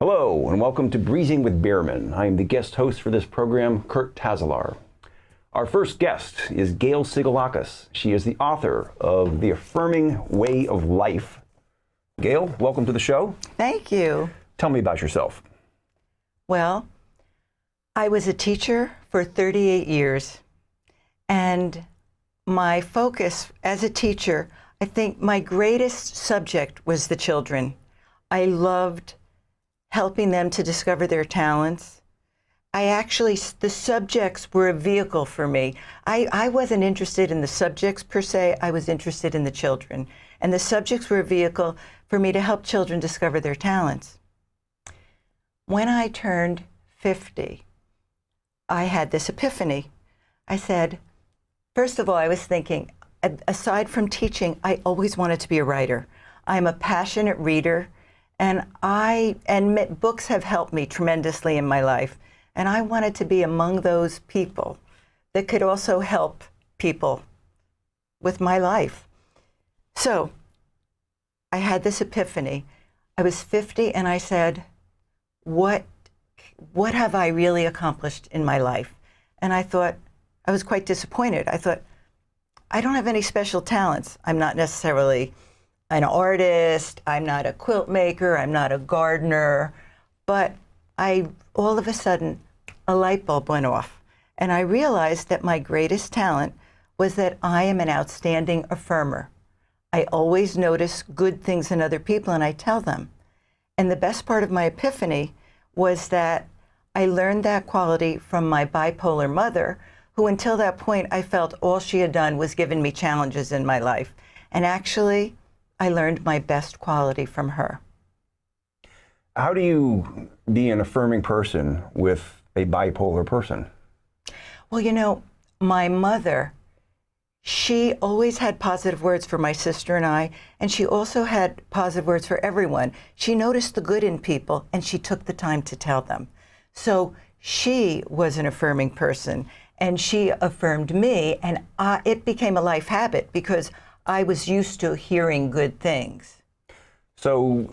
Hello, and welcome to Breezin with Bierman. I am the guest host for this program, Kurt Tazalar. Our first guest is Gail Siggelakis. She is the author of The Affirming Way of Life. Gail, welcome to the show. Thank you. Tell me about yourself. Well, I was a teacher for 38 years, and my focus as a teacher, I think my greatest subject was the children. I loved helping them to discover their talents. The subjects were a vehicle for me. I wasn't interested in the subjects per se, I was interested in the children. And the subjects were a vehicle for me to help children discover their talents. When I turned 50, I had this epiphany. I said, first of all, I was thinking, aside from teaching, I always wanted to be a writer. I'm a passionate reader, and books have helped me tremendously in my life. And I wanted to be among those people that could also help people with my life. So I had this epiphany. I was 50 and I said, what have I really accomplished in my life? And I thought, I was quite disappointed. I thought, I don't have any special talents. I'm not necessarily an artist. I'm not a quilt maker. I'm not a gardener. But all of a sudden, a light bulb went off. And I realized that my greatest talent was that I am an outstanding affirmer. I always notice good things in other people and I tell them. And the best part of my epiphany was that I learned that quality from my bipolar mother, who until that point I felt all she had done was given me challenges in my life. And actually, I learned my best quality from her. How do you be an affirming person with a bipolar person? Well, you know, my mother, she always had positive words for my sister and she also had positive words for everyone. She noticed the good in people, and she took the time to tell them. So she was an affirming person, and she affirmed me, and it became a life habit because I was used to hearing good things. So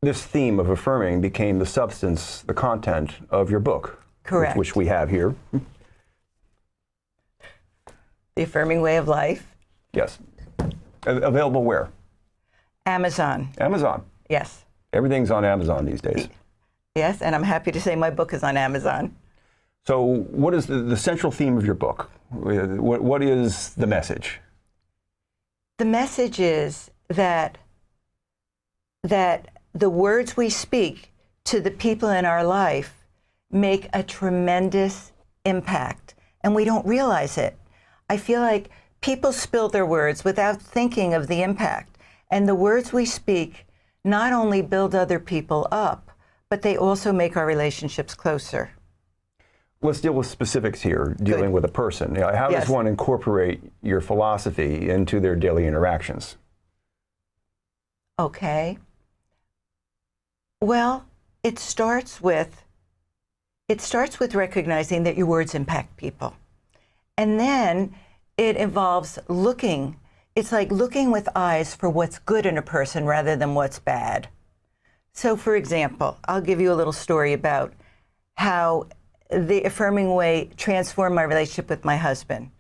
this theme of affirming became the substance, the content of your book. Correct. Which we have here. The Affirming Way of Life. Yes. Available where? Amazon. Amazon. Yes. Everything's on Amazon these days. Yes, and I'm happy to say my book is on Amazon. So what is the central theme of your book? What is the message? The message is that the words we speak to the people in our life make a tremendous impact, and we don't realize it. I feel like people spill their words without thinking of the impact, and the words we speak not only build other people up, but they also make our relationships closer. Let's deal with specifics here, dealing with a person. How does one incorporate your philosophy into their daily interactions? Okay. Well, it starts with recognizing that your words impact people. And then it involves looking. It's like looking with eyes for what's good in a person rather than what's bad. So for example, I'll give you a little story about how the affirming way transformed my relationship with my husband.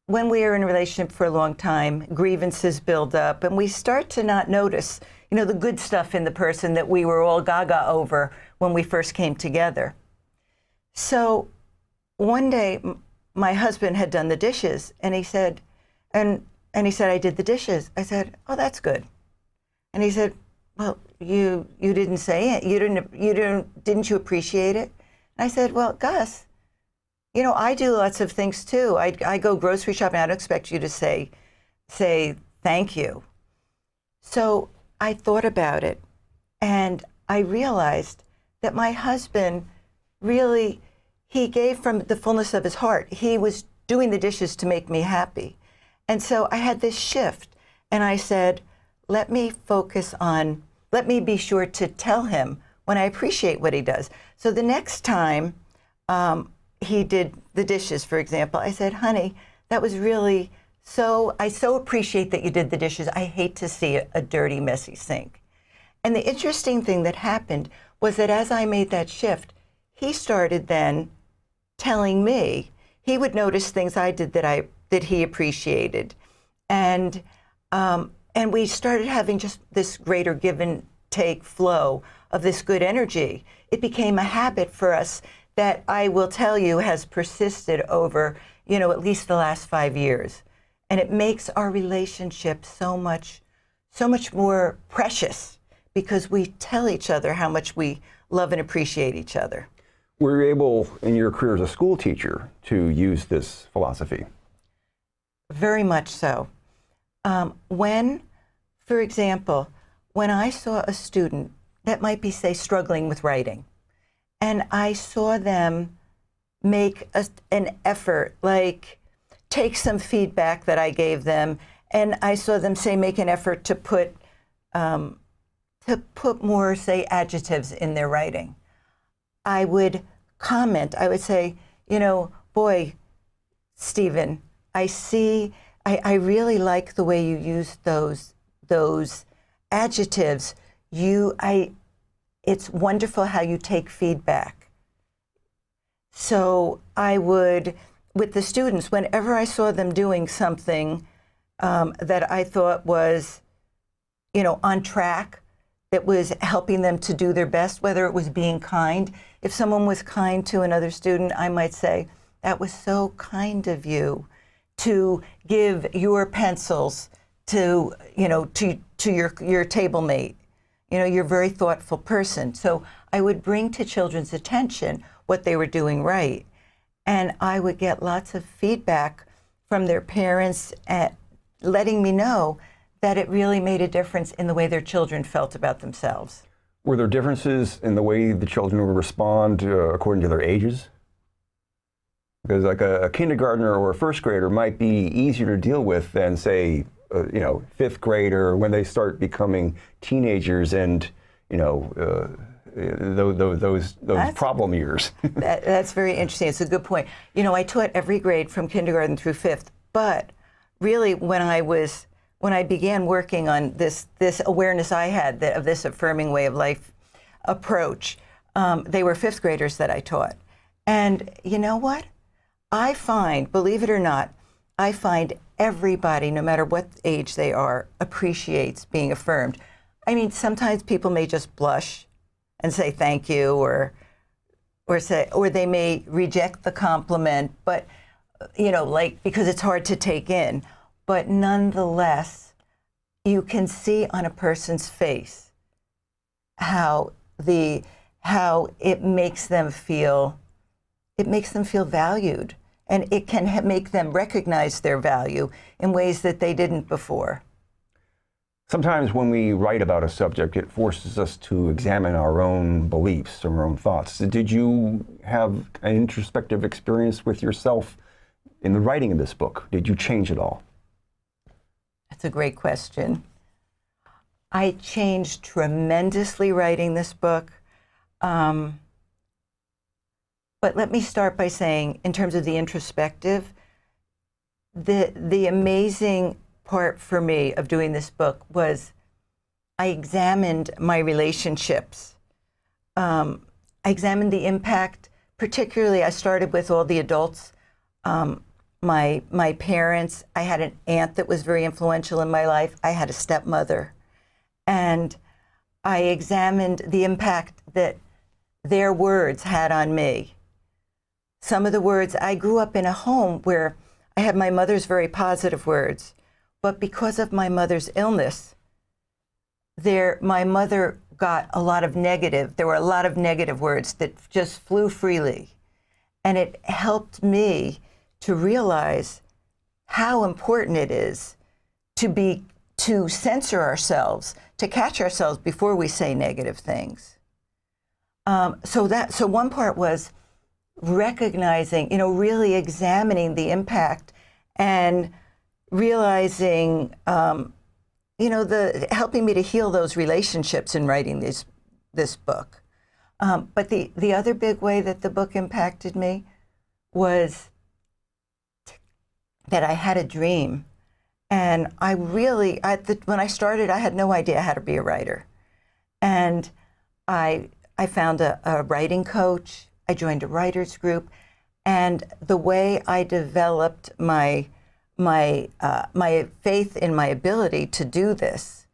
When we are in a relationship for a long time, grievances build up, and we start to not notice, the good stuff in the person that we were all gaga over when we first came together. So one day, my husband had done the dishes, and he said, I did the dishes. I said, oh, that's good. And he said, well, you didn't say it. Didn't you appreciate it? And I said, well, Gus, I do lots of things too. I go grocery shopping. I don't expect you to say thank you. So I thought about it, and I realized that my husband really, he gave from the fullness of his heart. He was doing the dishes to make me happy. And so I had this shift, and I said, let me be sure to tell him when I appreciate what he does. So the next time he did the dishes, for example, I said, honey, that was really I so appreciate that you did the dishes. I hate to see a dirty, messy sink. And the interesting thing that happened was that as I made that shift, he started then telling me, he would notice things I did that he appreciated. And we started having just this greater give and take flow of this good energy. It became a habit for us that I will tell you has persisted over, at least the last 5 years. And it makes our relationship so much more precious because we tell each other how much we love and appreciate each other. Were you able, in your career as a school teacher, to use this philosophy? Very much so. For example, when I saw a student that might be, say, struggling with writing, and I saw them make an effort, like take some feedback that I gave them, and I saw them, say, make an effort to put more, say, adjectives in their writing, I would comment. I would say, boy, Stephen, I really like the way you use those adjectives. It's wonderful how you take feedback. So I would, with the students, whenever I saw them doing something that I thought was, on track, that was helping them to do their best, whether it was being kind. If someone was kind to another student, I might say, that was so kind of you to give your pencils to your table mate. You're a very thoughtful person. So I would bring to children's attention what they were doing right. And I would get lots of feedback from their parents at letting me know that it really made a difference in the way their children felt about themselves. Were there differences in the way the children would respond according to their ages? Because like a kindergartner or a first grader might be easier to deal with than, say, fifth grader when they start becoming teenagers and, those problem years. That's very interesting. It's a good point. I taught every grade from kindergarten through fifth, but really when I began working on this awareness I had of this affirming way of life approach, they were fifth graders that I taught. And you know what? I find, believe it or not, everybody, no matter what age they are, appreciates being affirmed. I mean, sometimes people may just blush and say thank you, or they may reject the compliment, but because it's hard to take in. But nonetheless, you can see on a person's face how it makes them feel valued, and it can make them recognize their value in ways that they didn't before. Sometimes when we write about a subject, it forces us to examine our own beliefs or our own thoughts. Did you have an introspective experience with yourself in the writing of this book? Did you change at all? That's a great question. I changed tremendously writing this book. But let me start by saying, in terms of the introspective, the amazing part for me of doing this book was I examined my relationships. I examined the impact, particularly I started with all the adults. My parents, I had an aunt that was very influential in my life. I had a stepmother. And I examined the impact that their words had on me. Some of the words, I grew up in a home where I had my mother's very positive words, but because of my mother's illness, my mother got a lot of negative. There were a lot of negative words that just flew freely. And it helped me to realize how important it is to censor ourselves, to catch ourselves before we say negative things. So one part was recognizing, really examining the impact and realizing, helping me to heal those relationships in writing this book. But the other big way that the book impacted me was that I had a dream. And when I started, I had no idea how to be a writer. And I found a writing coach. I joined a writers group, and the way I developed my faith in my ability to do this,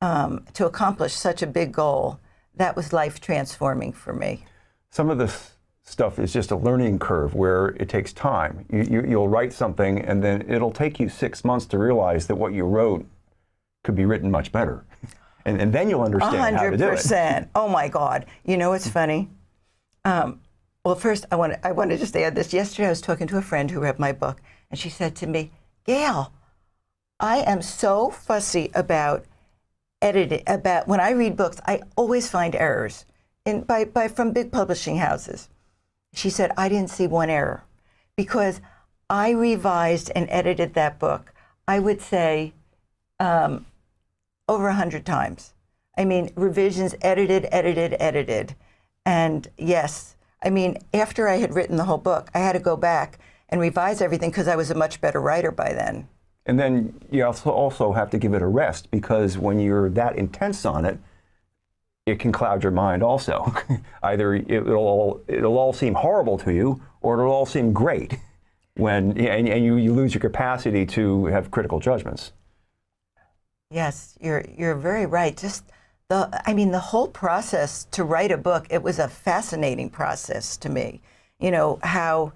to accomplish such a big goal, that was life transforming for me. Some of this stuff is just a learning curve where it takes time. You'll write something, and then it'll take you 6 months to realize that what you wrote could be written much better. And then you'll understand 100%. How to do it. Oh my God. You know what's funny? Well, first, I want to just add this. Yesterday, I was talking to a friend who read my book, and she said to me, Gail, I am so fussy about editing. About when I read books, I always find errors from big publishing houses. She said, I didn't see one error because I revised and edited that book, I would say, over 100 times. I mean, revisions, edited. And yes, I mean, after I had written the whole book, I had to go back and revise everything because I was a much better writer by then. And then you also have to give it a rest, because when you're that intense on it, it can cloud your mind also. Either it'll all seem horrible to you, or it'll all seem great and you lose your capacity to have critical judgments. Yes, you're very right. Just the whole process to write a book, it was a fascinating process to me. You know, how,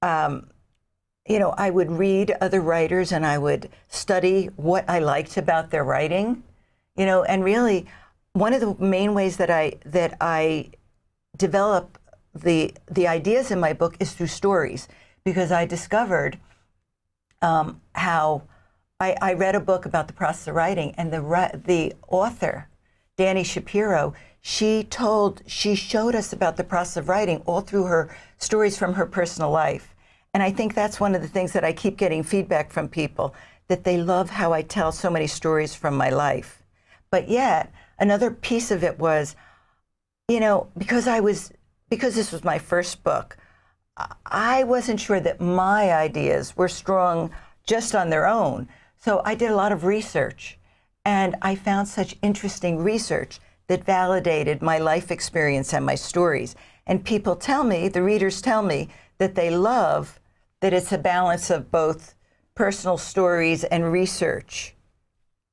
I would read other writers and I would study what I liked about their writing, and really one of the main ways that I develop the ideas in my book is through stories, because I discovered how I read a book about the process of writing, and the author, Dani Shapiro, she showed us about the process of writing all through her stories from her personal life. And I think that's one of the things that I keep getting feedback from people, that they love how I tell so many stories from my life. But yet, another piece of it was, because this was my first book, I wasn't sure that my ideas were strong just on their own. So I did a lot of research, and I found such interesting research that validated my life experience and my stories. And people tell me, the readers tell me, that they love that it's a balance of both personal stories and research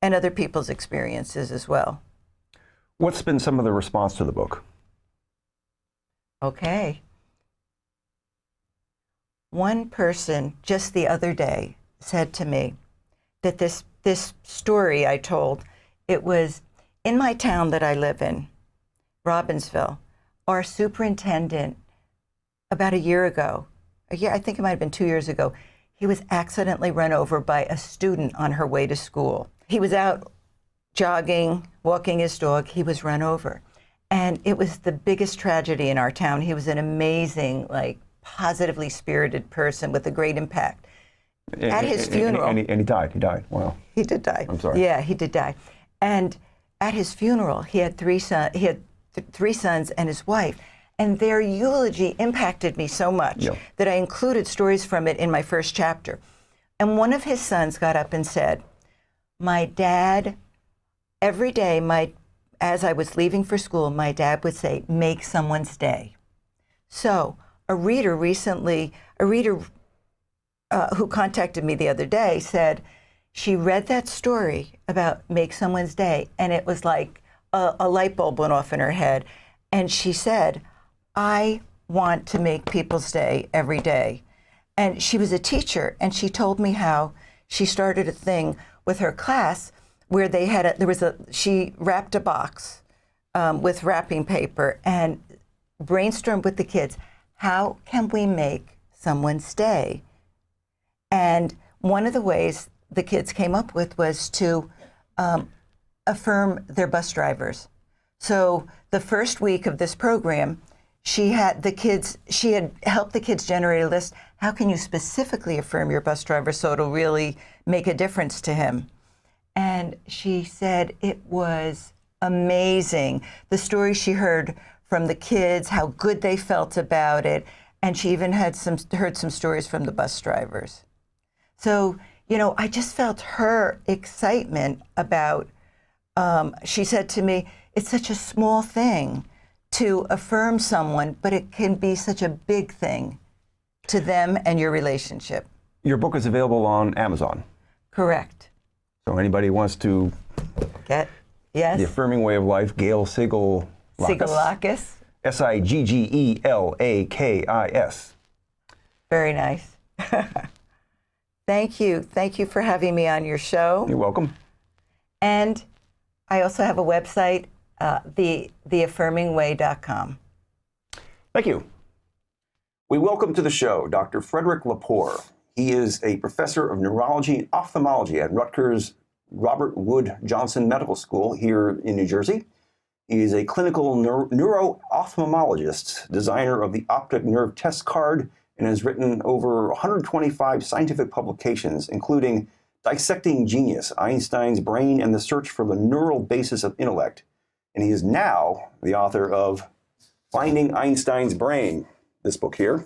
and other people's experiences as well. What's been some of the response to the book? Okay. One person just the other day said to me that this story I told, it was in my town that I live in, Robbinsville. Our superintendent, about a year ago, I think it might have been 2 years ago, he was accidentally run over by a student on her way to school. He was out jogging, walking his dog. He was run over. And it was the biggest tragedy in our town. He was an amazing, positively spirited person with a great impact. At his funeral. And he died. He died. Wow. He did die. I'm sorry. Yeah, he did die. And at his funeral, he had three sons and his wife. And their eulogy impacted me so much that I included stories from it in my first chapter. And one of his sons got up and said, my dad, every day, as I was leaving for school, my dad would say, make someone's day. So a reader who contacted me the other day said she read that story about make someone's day, and it was like a light bulb went off in her head. And she said, I want to make people's day every day. And she was a teacher, and she told me how she started a thing with her class where she wrapped a box with wrapping paper and brainstormed with the kids, how can we make someone's day? And one of the ways the kids came up with was to affirm their bus drivers. So the first week of this program, she had helped the kids generate a list. How can you specifically affirm your bus driver so it'll really make a difference to him? And she said it was amazing. The stories she heard from the kids, how good they felt about it. And she even heard some stories from the bus drivers. So, I just felt her excitement about, she said to me, it's such a small thing to affirm someone, but it can be such a big thing to them and your relationship. Your book is available on Amazon. Correct. So anybody wants to Yes. The Affirming Way of Life, Gail Siggelakis. Siggelakis. Siggelakis. Very nice. Thank you. Thank you for having me on your show. You're welcome. And I also have a website, theaffirmingway.com. Thank you. We welcome to the show Dr. Frederick Lepore. He is a professor of neurology and ophthalmology at Rutgers Robert Wood Johnson Medical School here in New Jersey. He is a clinical neuro-ophthalmologist, designer of the optic nerve test card, and has written over 125 scientific publications, including Dissecting Genius, Einstein's Brain and the Search for the Neural Basis of Intellect. And he is now the author of Finding Einstein's Brain, this book here,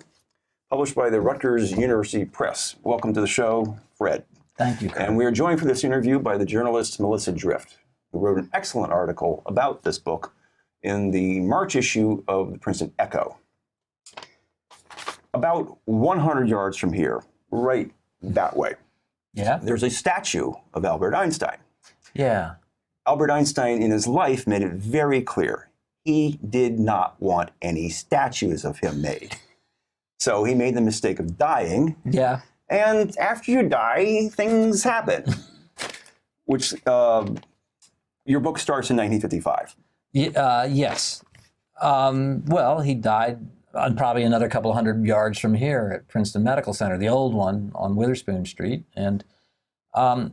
published by the Rutgers University Press. Welcome to the show, Fred. Thank you, Kurt. And we are joined for this interview by the journalist Melissa Drift, who wrote an excellent article about this book in the March issue of the Princeton Echo. About 100 yards from here, right that way, there's a statue of Albert Einstein. Yeah. Albert Einstein, in his life, made it very clear he did not want any statues of him made. So he made the mistake of dying. Yeah. And after you die, things happen. Which, your book starts in 1955. Yes. Well, he died on probably another couple hundred yards from here at Princeton Medical Center, the old one on Witherspoon Street. And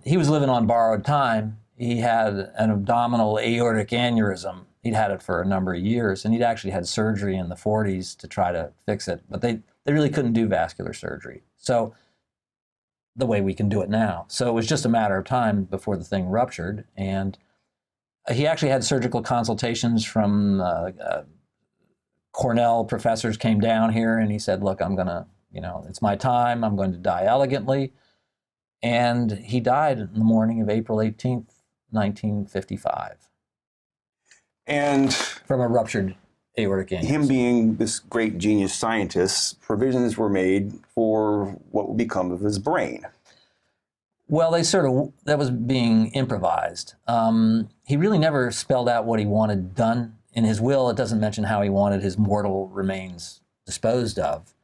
he was living on borrowed time. He had an abdominal aortic aneurysm. He'd had it for a number of years, and he'd actually had surgery in the 40s to try to fix it. But they really couldn't do vascular surgery. So the way we can do it now. So it was just a matter of time before the thing ruptured. And he actually had surgical consultations from Cornell professors came down here, and he said, look, I'm going to, it's my time. I'm going to die elegantly. And he died in the morning of April 18th, 1955. And from a ruptured aortic aneurysm. Him being this great genius scientist, provisions were made for what would become of his brain. Well, that was being improvised. He really never spelled out what he wanted done. In his will, it doesn't mention how he wanted his mortal remains disposed of.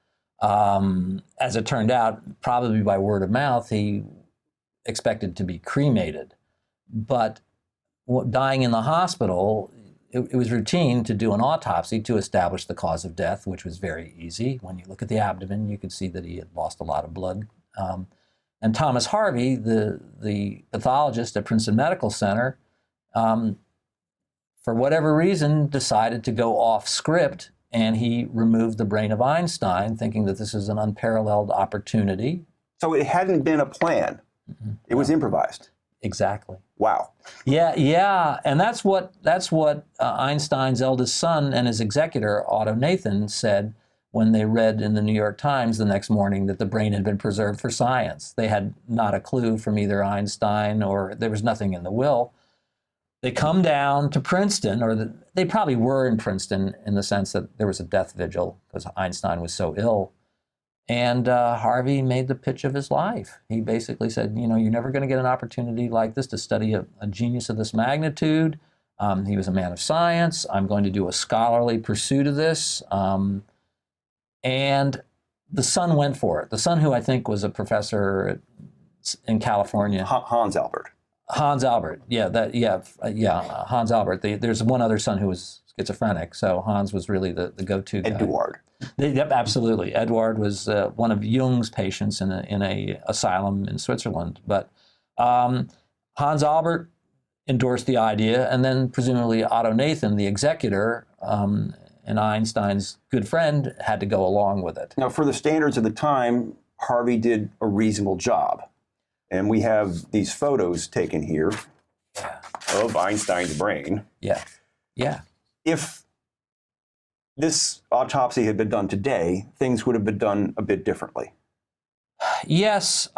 As it turned out, probably by word of mouth, he expected to be cremated. But dying in the hospital, it was routine to do an autopsy to establish the cause of death, which was very easy. When you look at the abdomen, you could see that he had lost a lot of blood. And Thomas Harvey, the pathologist at Princeton Medical Center, for whatever reason, decided to go off script, and he removed the brain of Einstein, thinking that this is an unparalleled opportunity. So it hadn't been a plan. Mm-hmm. It was improvised. Exactly. Wow. Yeah, and that's what Einstein's eldest son and his executor, Otto Nathan, said when they read in the New York Times the next morning that the brain had been preserved for science. They had not a clue from either Einstein, or there was nothing in the will. They come down to Princeton, they probably were in Princeton in the sense that there was a death vigil because Einstein was so ill. And Harvey made the pitch of his life. He basically said, you're never going to get an opportunity like this to study a genius of this magnitude. He was a man of science. I'm going to do a scholarly pursuit of this. And the son went for it. The son, who I think was a professor in California. Hans Albert. Hans Albert, Hans Albert. There's one other son who was schizophrenic, so Hans was really the go-to guy. Eduard. Yep, absolutely. Eduard was one of Jung's patients in a asylum in Switzerland. But Hans Albert endorsed the idea, and then presumably Otto Nathan, the executor, and Einstein's good friend, had to go along with it. Now, for the standards of the time, Harvey did a reasonable job. And we have these photos taken here of Einstein's brain. Yeah. If this autopsy had been done today, things would have been done a bit differently. Yes.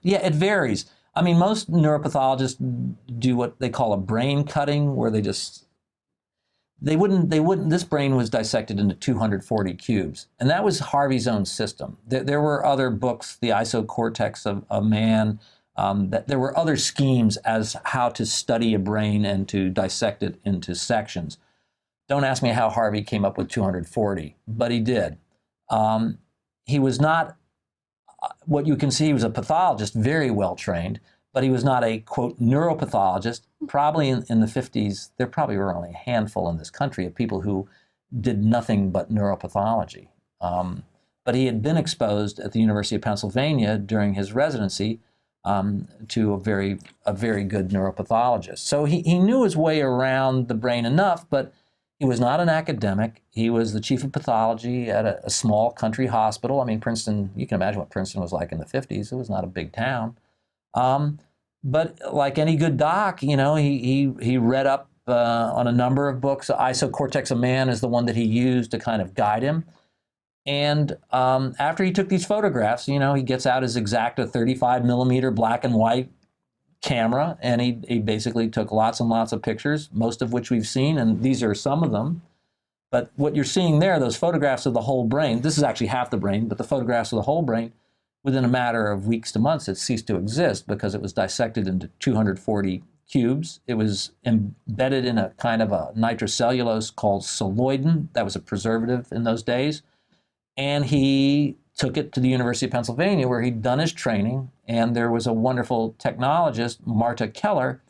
It varies. I mean, most neuropathologists do what they call a brain cutting, where they wouldn't, this brain was dissected into 240 cubes. And that was Harvey's own system. There were other books, the isocortex of man, that there were other schemes as how to study a brain and to dissect it into sections. Don't ask me how Harvey came up with 240, but he did. He was not, what you can see, he was a pathologist, very well trained, but he was not a, quote, neuropathologist. Probably in the 50s, there probably were only a handful in this country of people who did nothing but neuropathology. But he had been exposed at the University of Pennsylvania during his residency to a very good neuropathologist. So he knew his way around the brain enough, but he was not an academic. He was the chief of pathology at a small country hospital. I mean, Princeton, you can imagine what Princeton was like in the 50s. It was not a big town. But like any good doc, you know, he read up on a number of books. Isocortex of Man is the one that he used to kind of guide him. And after he took these photographs, you know, he gets out his Exacta 35 millimeter black and white camera, and he basically took lots and lots of pictures, most of which we've seen, and these are some of them. But what you're seeing there, those photographs of the whole brain, this is actually half the brain, but the photographs of the whole brain, within a matter of weeks to months, it ceased to exist because it was dissected into 240 cubes. It was embedded in a kind of a nitrocellulose called celluloidin. That was a preservative in those days. And he took it to the University of Pennsylvania, where he'd done his training, and there was a wonderful technologist, Marta Keller,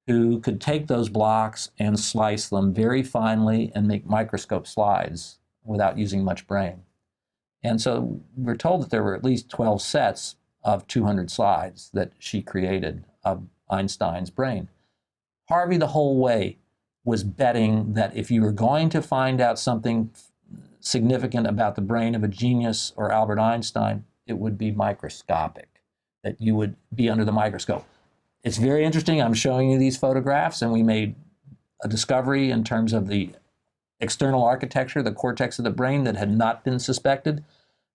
who could take those blocks and slice them very finely and make microscope slides without using much brain. And so we're told that there were at least 12 sets of 200 slides that she created of Einstein's brain. Harvey the whole way was betting that if you were going to find out something significant about the brain of a genius or Albert Einstein, it would be microscopic, that you would be under the microscope. It's very interesting. I'm showing you these photographs, and we made a discovery in terms of the external architecture, the cortex of the brain, that had not been suspected.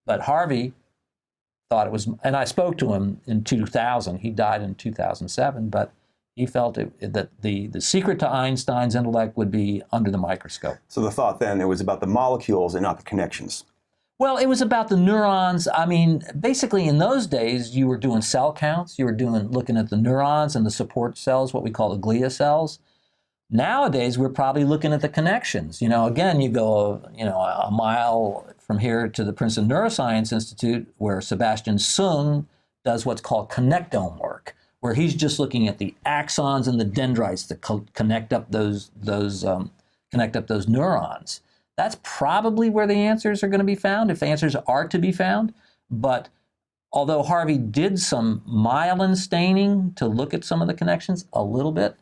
But Harvey thought it was, and I spoke to him in 2000. He died in 2007, but he felt that the secret to Einstein's intellect would be under the microscope. So the thought then, it was about the molecules and not the connections. Well, it was about the neurons. I mean, basically in those days, you were doing cell counts. You were looking at the neurons and the support cells, what we call the glia cells. Nowadays, we're probably looking at the connections. You know, again, you go, you know, a mile from here to the Princeton Neuroscience Institute, where Sebastian Sung does what's called connectome work, where he's just looking at the axons and the dendrites that connect up those neurons. That's probably where the answers are going to be found, if answers are to be found. But although Harvey did some myelin staining to look at some of the connections a little bit,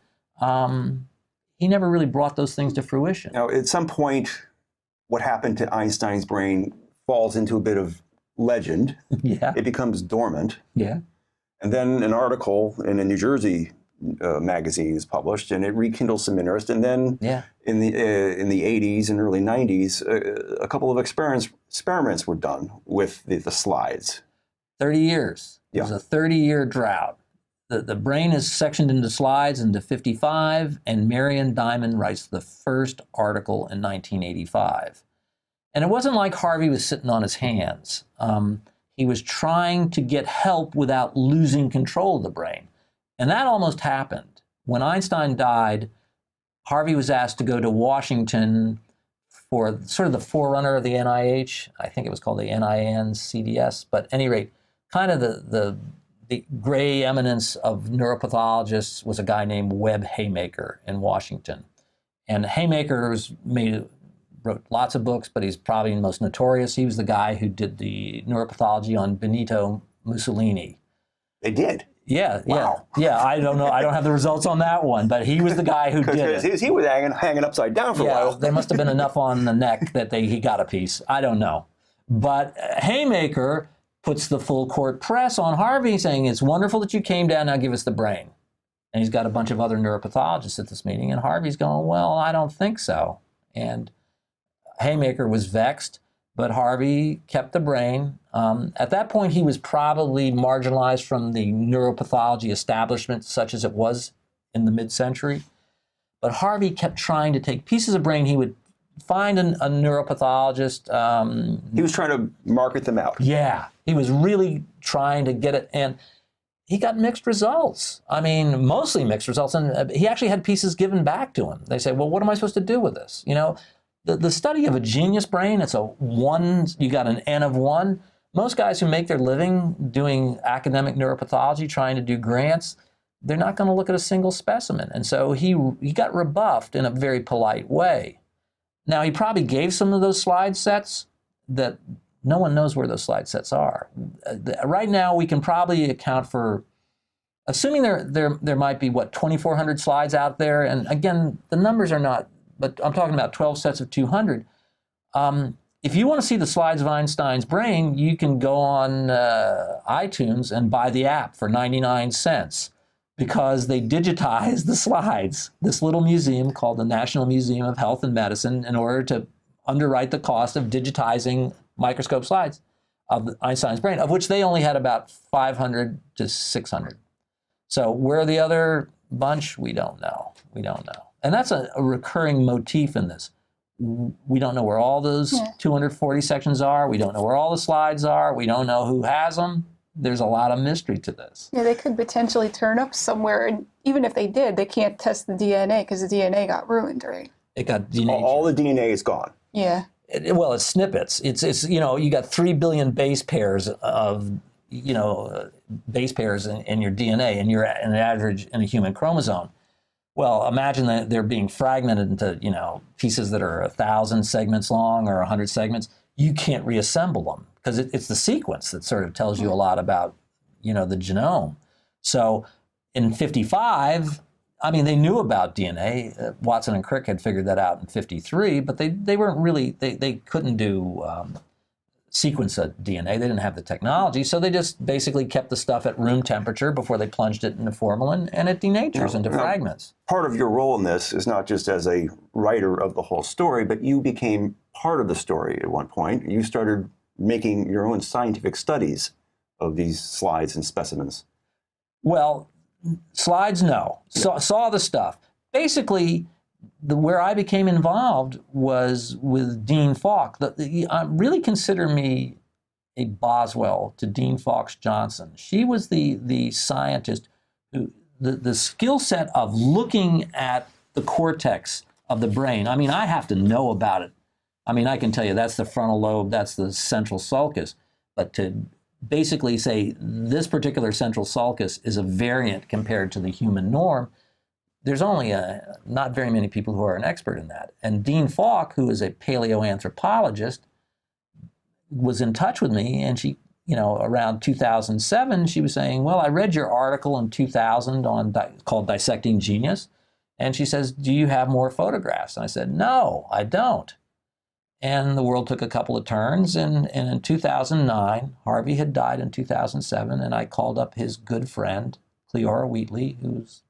he never really brought those things to fruition. Now, at some point, what happened to Einstein's brain falls into a bit of legend. Yeah. It becomes dormant. Yeah. And then an article in a New Jersey magazine is published, and it rekindles some interest. And then in the 80s and early 90s, a couple of experiments were done with the slides. 30 years. Yeah. It was a 30-year drought. The brain is sectioned into slides into 55, and Marion Diamond writes the first article in 1985. And it wasn't like Harvey was sitting on his hands. He was trying to get help without losing control of the brain. And that almost happened. When Einstein died, Harvey was asked to go to Washington for sort of the forerunner of the NIH. I think it was called the NINCDS, but at any rate, kind of the gray eminence of neuropathologists was a guy named Webb Haymaker in Washington. And Haymaker wrote lots of books, but he's probably the most notorious. He was the guy who did the neuropathology on Benito Mussolini. They did? Yeah, wow. Yeah. I don't know. I don't have the results on that one, but he was the guy who did it. He was hanging upside down for a while. There must have been enough on the neck that he got a piece. I don't know. But Haymaker puts the full court press on Harvey, saying, it's wonderful that you came down, now give us the brain. And he's got a bunch of other neuropathologists at this meeting, and Harvey's going, well, I don't think so. And Haymaker was vexed, but Harvey kept the brain. At that point, he was probably marginalized from the neuropathology establishment, such as it was in the mid-century. But Harvey kept trying to take pieces of brain. He would find a neuropathologist. He was trying to market them out. Yeah, he was really trying to get it, and he got mixed results. I mean, mostly mixed results, and he actually had pieces given back to him. They say, well, what am I supposed to do with this? You know, the study of a genius brain, it's a one, you got an N of one. Most guys who make their living doing academic neuropathology, trying to do grants, they're not going to look at a single specimen. And so he got rebuffed in a very polite way. Now, he probably gave some of those slide sets that no one knows where those slide sets are. Right now, we can probably account for, assuming there might be, 2,400 slides out there. And again, the numbers are not, but I'm talking about 12 sets of 200. If you want to see the slides of Einstein's brain, you can go on iTunes and buy the app for 99 cents because they digitize the slides. This little museum called the National Museum of Health and Medicine, in order to underwrite the cost of digitizing microscope slides of Einstein's brain, of which they only had about 500 to 600. So where the other bunch, we don't know. We don't know. And that's a recurring motif in this. We don't know where all those 240 sections are. We don't know where all the slides are. We don't know who has them. There's a lot of mystery to this. Yeah, they could potentially turn up somewhere, and even if they did, they can't test the DNA because the DNA got ruined, right? It got denatured. All the DNA is gone. Yeah. Well, it's snippets. It's you know, you got 3 billion base pairs of, you know, base pairs in your DNA, and you're an average in a human chromosome. Well, imagine that they're being fragmented into, you know, pieces that are 1,000 segments long or 100 segments. You can't reassemble them because it's the sequence that sort of tells you a lot about, you know, the genome. So in 55, I mean, they knew about DNA. Watson and Crick had figured that out in 53, but they weren't really, they couldn't do sequence of DNA. They didn't have the technology, so they just basically kept the stuff at room temperature before they plunged it into formalin, and it denatures into fragments. Part of your role in this is not just as a writer of the whole story, but you became part of the story at one point. You started making your own scientific studies of these slides and specimens. Well, slides, no. Saw the stuff. Basically, where I became involved was with Dean Falk. Really consider me a Boswell to Dean Fawkes Johnson. She was the scientist who, the skill set of looking at the cortex of the brain. I mean, I have to know about it. I mean, I can tell you that's the frontal lobe, that's the central sulcus, but to basically say this particular central sulcus is a variant compared to the human norm, there's only not very many people who are an expert in that. And Dean Falk, who is a paleoanthropologist, was in touch with me, and she, you know, around 2007, she was saying, well, I read your article in 2000 called Dissecting Genius, and she says, do you have more photographs? And I said, no, I don't. And the world took a couple of turns, and in 2009, Harvey had died in 2007, and I called up his good friend, Cleora Wheatley, who's,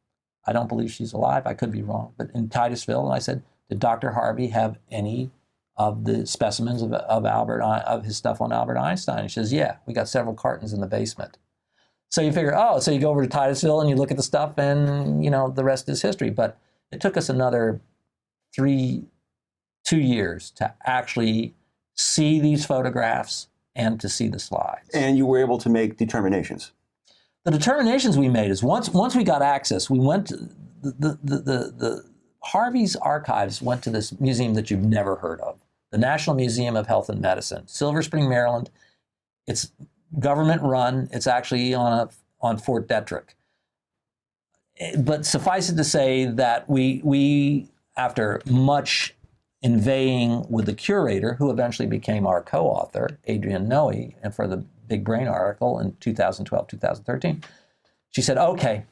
I don't believe she's alive, I could be wrong, but in Titusville, and I said, did Dr. Harvey have any of the specimens of his stuff on Albert Einstein? And she says, yeah, we got several cartons in the basement. So you figure, oh, so you go over to Titusville and you look at the stuff, and, you know, the rest is history. But it took us another 2 years to actually see these photographs and to see the slides. And you were able to make determinations. The determinations we made is once we got access, we went to the Harvey's archives went to this museum that you've never heard of, the National Museum of Health and Medicine, Silver Spring, Maryland. It's government run. It's actually on Fort Detrick. But suffice it to say that we after much inveighing with the curator, who eventually became our co-author, Adrienne Noe, and for the Big Brain article in 2012, 2013, she said, okay,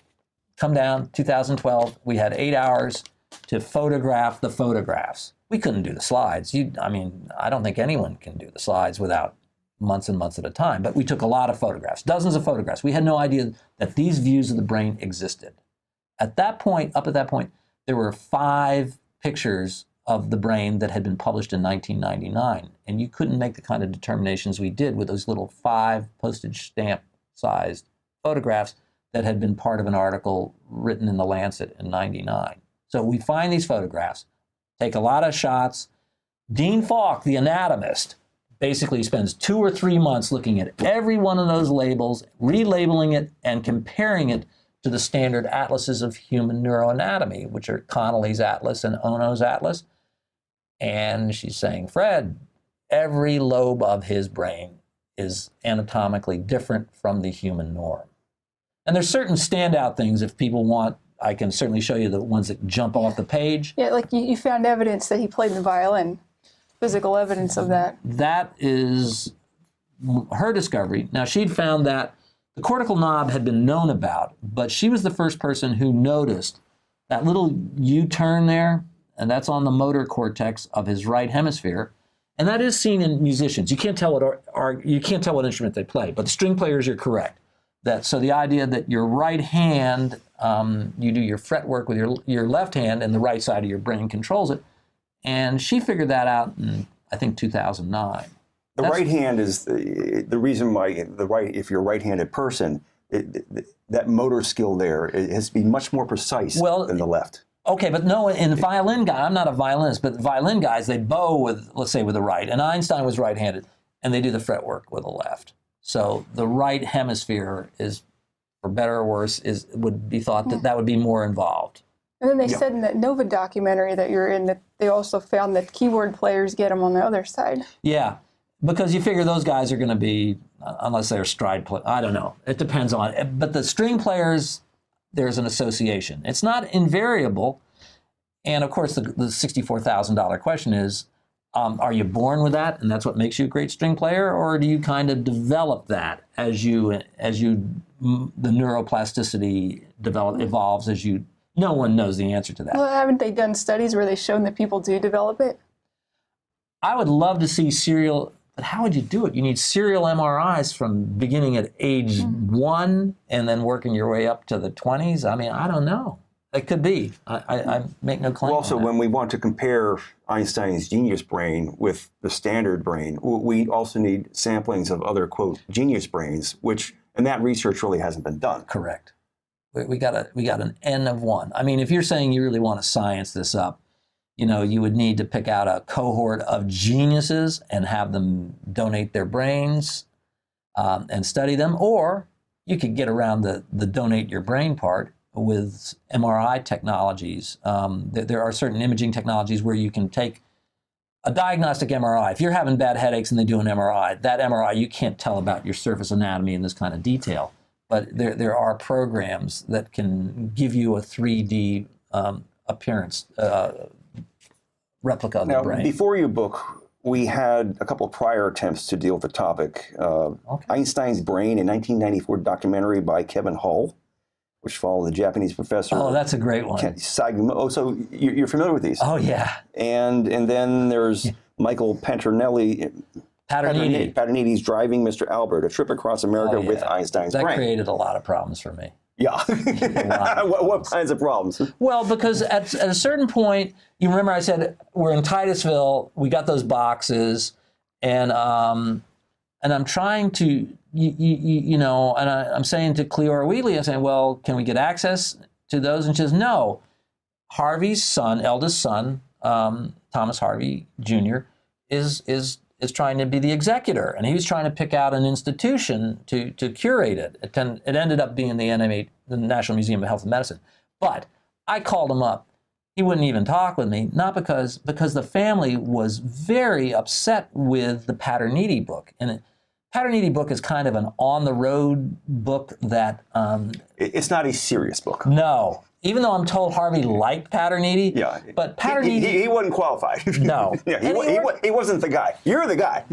come down, 2012. We had 8 hours to photograph the photographs. We couldn't do the slides. I mean, I don't think anyone can do the slides without months and months at a time, but we took a lot of photographs, dozens of photographs. We had no idea that these views of the brain existed. At that point, there were 5 pictures of the brain that had been published in 1999. And you couldn't make the kind of determinations we did with those little 5 postage stamp sized photographs that had been part of an article written in The Lancet in 99. So we find these photographs, take a lot of shots. Dean Falk, the anatomist, basically spends 2 or 3 months looking at every one of those labels, relabeling it, and comparing it to the standard atlases of human neuroanatomy, which are Connolly's Atlas and Ono's Atlas. And she's saying, Fred, every lobe of his brain is anatomically different from the human norm. And there's certain standout things, if people want, I can certainly show you the ones that jump off the page. Yeah, like you found evidence that he played the violin, physical evidence of that. That is her discovery. Now, she'd found that the cortical knob had been known about, but she was the first person who noticed that little U-turn there, and that's on the motor cortex of his right hemisphere. And that is seen in musicians. You can't tell what instrument they play, but the string players, you're correct. So the idea that your right hand, you do your fretwork with your left hand, and the right side of your brain controls it. And she figured that out in, I think, 2009. The right hand is the reason why if you're a right-handed person, that motor skill there has to be much more precise than the left. Okay, but no, in the violin guy, I'm not a violinist, but violin guys, they bow with, let's say, with the right. And Einstein was right-handed, and they do the fretwork with the left. So the right hemisphere is, for better or worse, would be thought that would be more involved. And then they said in that Nova documentary that you're in that they also found that keyboard players get them on the other side. Yeah, because you figure those guys are going to be, unless they're stride players, I don't know. It depends on it. But the string players, there's an association. It's not invariable. And of course, the $64,000 question is, are you born with that, and that's what makes you a great string player, or do you kind of develop that as the neuroplasticity evolves as you? No one knows the answer to that. Well, haven't they done studies where they've shown that people do develop it? I would love to see serial, but how would you do it? You need serial MRIs from beginning at age 1 and then working your way up to the 20s. I mean, I don't know. It could be. I make no claim. Well, also, when we want to compare Einstein's genius brain with the standard brain, we also need samplings of other, quote, genius brains, and that research really hasn't been done. Correct. We got an N of 1. I mean, if you're saying you really want to science this up, you would need to pick out a cohort of geniuses and have them donate their brains and study them, or you could get around the donate your brain part with MRI technologies. There are certain imaging technologies where you can take a diagnostic MRI. If you're having bad headaches and they do an MRI, that MRI, you can't tell about your surface anatomy in this kind of detail. But there are programs that can give you a 3D appearance replica of the brain. Before your book, we had a couple of prior attempts to deal with the topic. Einstein's Brain, a 1994 documentary by Kevin Hull, which followed the Japanese professor. Oh, that's a great one. So you're familiar with these? Oh, yeah. And then there's Michael Paterniti's Driving Mr. Albert, a trip across America with Einstein's brain. That created a lot of problems for me. Yeah. What kinds of problems? Well, because at a certain point, you remember I said, we're in Titusville, we got those boxes, and I'm trying to, and I'm saying to Cleora Wheatley, I'm saying, well, can we get access to those? And she says, no. Harvey's son, eldest son, Thomas Harvey Jr., is trying to be the executor, and he was trying to pick out an institution to curate it. It ended up being the National Museum of Health and Medicine. But I called him up. He wouldn't even talk with me, not because the family was very upset with the Paterniti book. And the Paterniti book is kind of an on-the-road book that... it's not a serious book. No. Even though I'm told Harvey liked Paterniti, but Paterniti... He wasn't qualified. No. He wasn't the guy. You're the guy.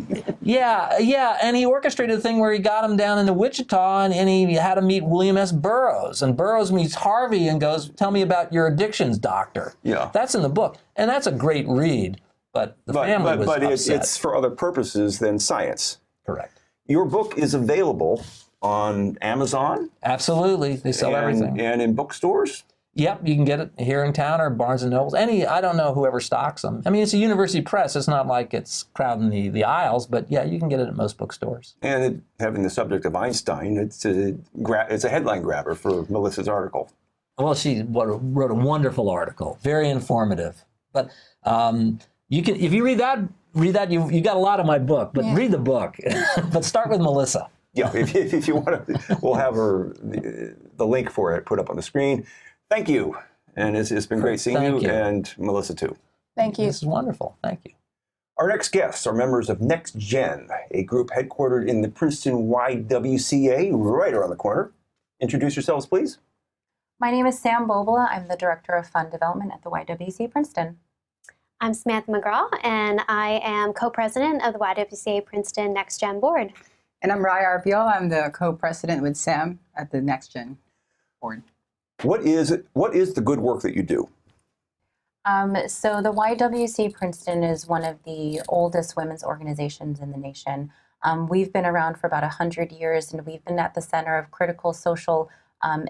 Yeah, and he orchestrated a thing where he got him down into Wichita, and he had him meet William S. Burroughs, and Burroughs meets Harvey and goes, tell me about your addictions, doctor. Yeah. That's in the book, and that's a great read, but the family was upset. It's for other purposes than science. Correct. Your book is available on Amazon? Absolutely. They sell everything. And in bookstores? Yep, you can get it here in town or Barnes & Nobles. I don't know whoever stocks them. I mean, it's a university press. It's not like it's crowding the aisles, but yeah, you can get it at most bookstores. And having the subject of Einstein, it's a headline grabber for Melissa's article. Well, she wrote a wonderful article, very informative. But you can, if you read that, you got a lot of my book, but read the book. But start with Melissa. Yeah, if you want to, we'll have the link for it put up on the screen. Thank you. And it's been great seeing you, and Melissa too. Thank you. This is wonderful. Thank you. Our next guests are members of Next Gen, a group headquartered in the Princeton YWCA, right around the corner. Introduce yourselves, please. My name is Sam Bobila. I'm the Director of Fund Development at the YWCA Princeton. I'm Samantha McGraw, and I am co-president of the YWCA Princeton Next Gen Board. And I'm Raya Arbiol. I'm the co-president with Sam at the Next Gen Board. What is the good work that you do? So the YWCA Princeton is one of the oldest women's organizations in the nation. We've been around for about 100 years, and we've been at the center of critical social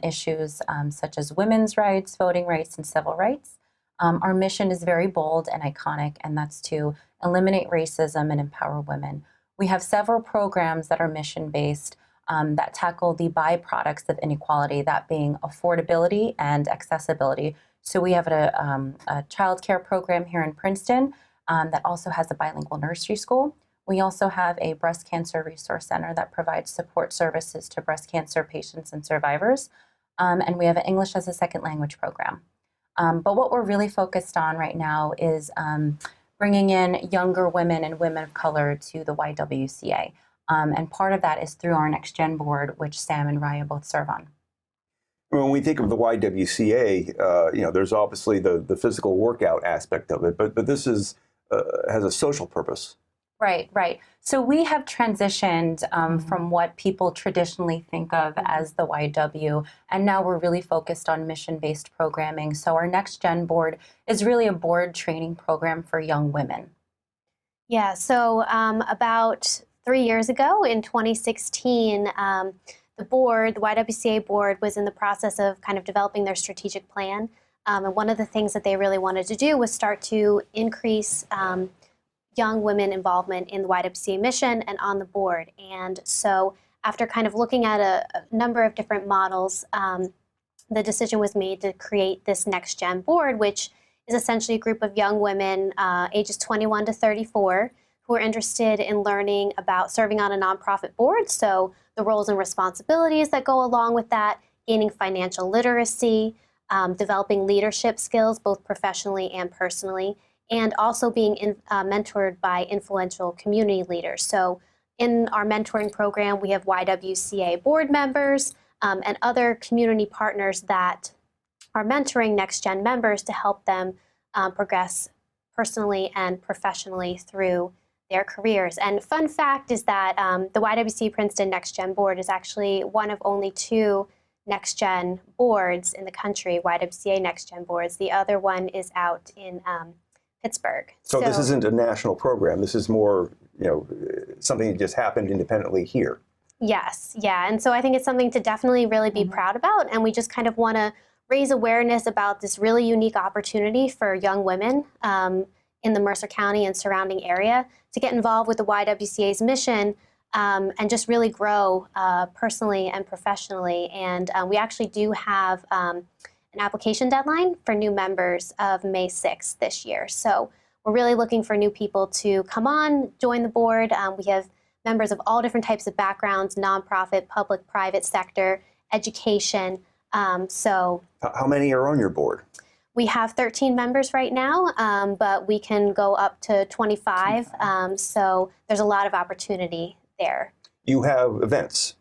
issues such as women's rights, voting rights, and civil rights. Our mission is very bold and iconic, and that's to eliminate racism and empower women. We have several programs that are mission-based that tackle the byproducts of inequality, that being affordability and accessibility. So we have a child care program here in Princeton that also has a bilingual nursery school. We also have a breast cancer resource center that provides support services to breast cancer patients and survivors. And we have an English as a second language program. But what we're really focused on right now is bringing in younger women and women of color to the YWCA. And part of that is through our Next Gen board, which Sam and Raya both serve on. When we think of the YWCA, there's obviously the physical workout aspect of it, but this has a social purpose. Right. So we have transitioned from what people traditionally think of as the YW, and now we're really focused on mission-based programming. So our Next Gen board is really a board training program for young women. Yeah, so about 3 years ago in 2016, the YWCA board was in the process of kind of developing their strategic plan. And one of the things that they really wanted to do was start to increase young women involvement in the YWCA mission and on the board. And so after kind of looking at a number of different models, the decision was made to create this Next Gen board, which is essentially a group of young women ages 21 to 34 who are interested in learning about serving on a nonprofit board, so the roles and responsibilities that go along with that, gaining financial literacy, developing leadership skills both professionally and personally, and also being mentored by influential community leaders. So in our mentoring program, we have YWCA board members and other community partners that are mentoring Next Gen members to help them progress personally and professionally through their careers. And fun fact is that the YWCA Princeton Next Gen board is actually one of only 2 Next Gen boards in the country, YWCA Next Gen boards. The other one is out in Pittsburgh. So this isn't a national program. This is more, something that just happened independently here. Yes, yeah. And so I think it's something to definitely really be proud about. And we just kind of want to raise awareness about this really unique opportunity for young women in the Mercer County and surrounding area to get involved with the YWCA's mission and just really grow personally and professionally. And we actually do have an application deadline for new members of May 6th this year. So we're really looking for new people to come on, join the board. We have members of all different types of backgrounds, nonprofit, public, private sector, education. So how many are on your board? We have 13 members right now, but we can go up to 25. So there's a lot of opportunity there. You have events.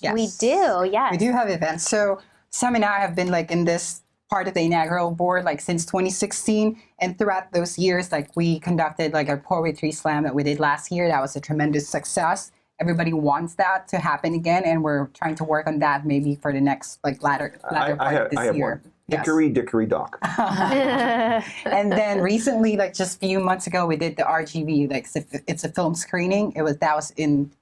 Yes. We do, yes. We do have events. So Sam and I have been in this part of the inaugural board since 2016. And throughout those years, we conducted a poetry slam that we did last year. That was a tremendous success. Everybody wants that to happen again. And we're trying to work on that maybe for the next latter part of this year. One. Dickory dock. And then recently, just a few months ago, we did the RGV. It's a film screening. That was in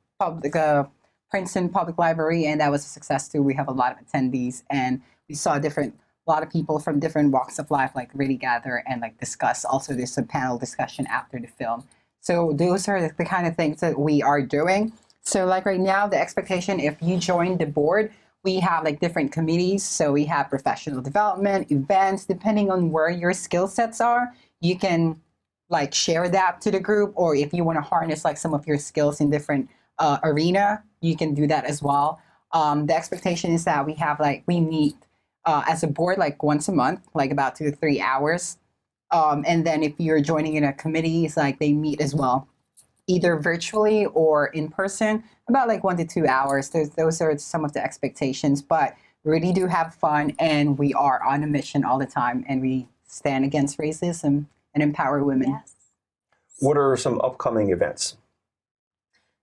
Princeton Public Library, and that was a success too. We have a lot of attendees, and we saw different a lot of people from different walks of life like really gather and like discuss. Also, there's a panel discussion after the film. So those are the kind of things that we are doing. So like right now, the expectation, if you join the board, we have like different committees. So we have professional development, events, depending on where your skill sets are, you can like share that to the group. Or if you want to harness like some of your skills in different arena, you can do that as well. The expectation is that we meet as a board like once a month, like about 2 to 3 hours. And then if you're joining in a committee, it's like they meet as well, either virtually or in person, about like 1 to 2 hours. Those are some of the expectations, but we really do have fun, and we are on a mission all the time, and we stand against racism and empower women. Yes. What are some upcoming events?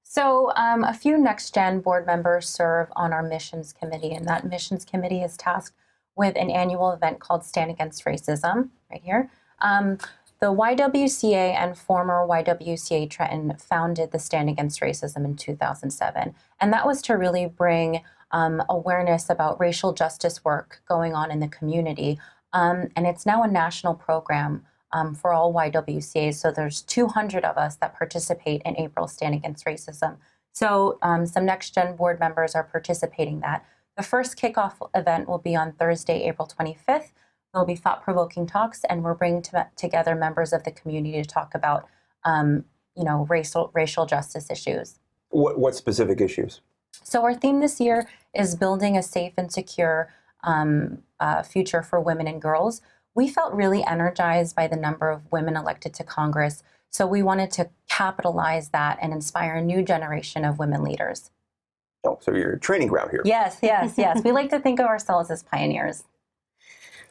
So a few Next Gen board members serve on our missions committee, and that missions committee is tasked with an annual event called Stand Against Racism, right here. The YWCA and former YWCA Trenton founded the Stand Against Racism in 2007, and that was to really bring awareness about racial justice work going on in the community, and it's now a national program for all YWCAs. So there's 200 of us that participate in April's Stand Against Racism. So some Next Gen board members are participating in that. The first kickoff event will be on Thursday, April 25th. There'll be thought-provoking talks, and we're bringing together members of the community to talk about, racial justice issues. What specific issues? So our theme this year is building a safe and secure future for women and girls. We felt really energized by the number of women elected to Congress, so we wanted to capitalize that and inspire a new generation of women leaders. Oh, so you're a training ground here. Yes. We like to think of ourselves as pioneers.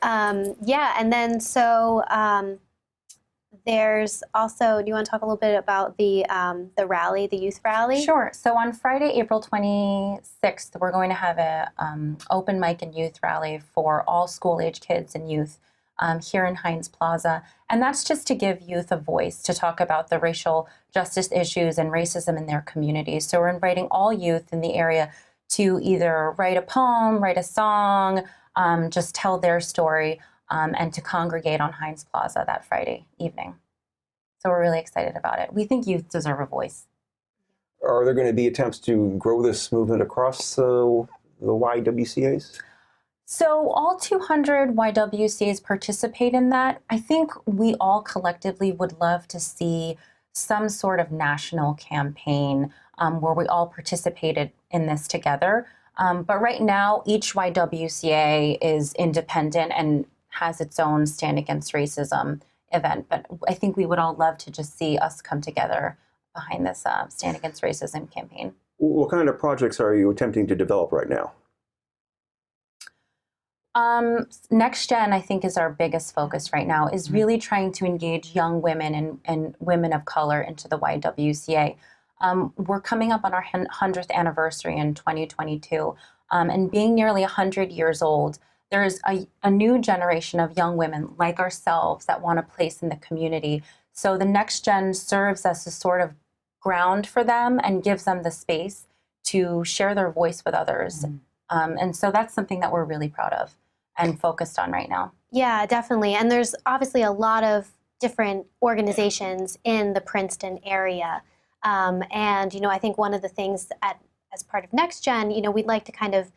And then there's also, do you want to talk a little bit about the rally, the youth rally? Sure. So on Friday, April 26th, we're going to have a open mic and youth rally for all school-age kids and youth here in Heinz Plaza. And that's just to give youth a voice to talk about the racial justice issues and racism in their communities. So we're inviting all youth in the area to either write a poem, write a song, just tell their story, and to congregate on Heinz Plaza that Friday evening. So we're really excited about it. We think youth deserve a voice. Are there going to be attempts to grow this movement across the YWCAs? So all 200 YWCAs participate in that. I think we all collectively would love to see some sort of national campaign where we all participated in this together. But right now, each YWCA is independent and has its own Stand Against Racism event. But I think we would all love to just see us come together behind this Stand Against Racism campaign. What kind of projects are you attempting to develop right now? Next Gen, I think, is our biggest focus right now, is really trying to engage young women and women of color into the YWCA. We're coming up on our 100th anniversary in 2022, and being nearly 100 years old, there's a new generation of young women like ourselves that want a place in the community. So the Next Gen serves as a sort of ground for them and gives them the space to share their voice with others. And so that's something that we're really proud of and focused on right now. Yeah, definitely. And there's obviously a lot of different organizations in the Princeton area. And, I think one of the things as part of Next Gen, we'd like to kind of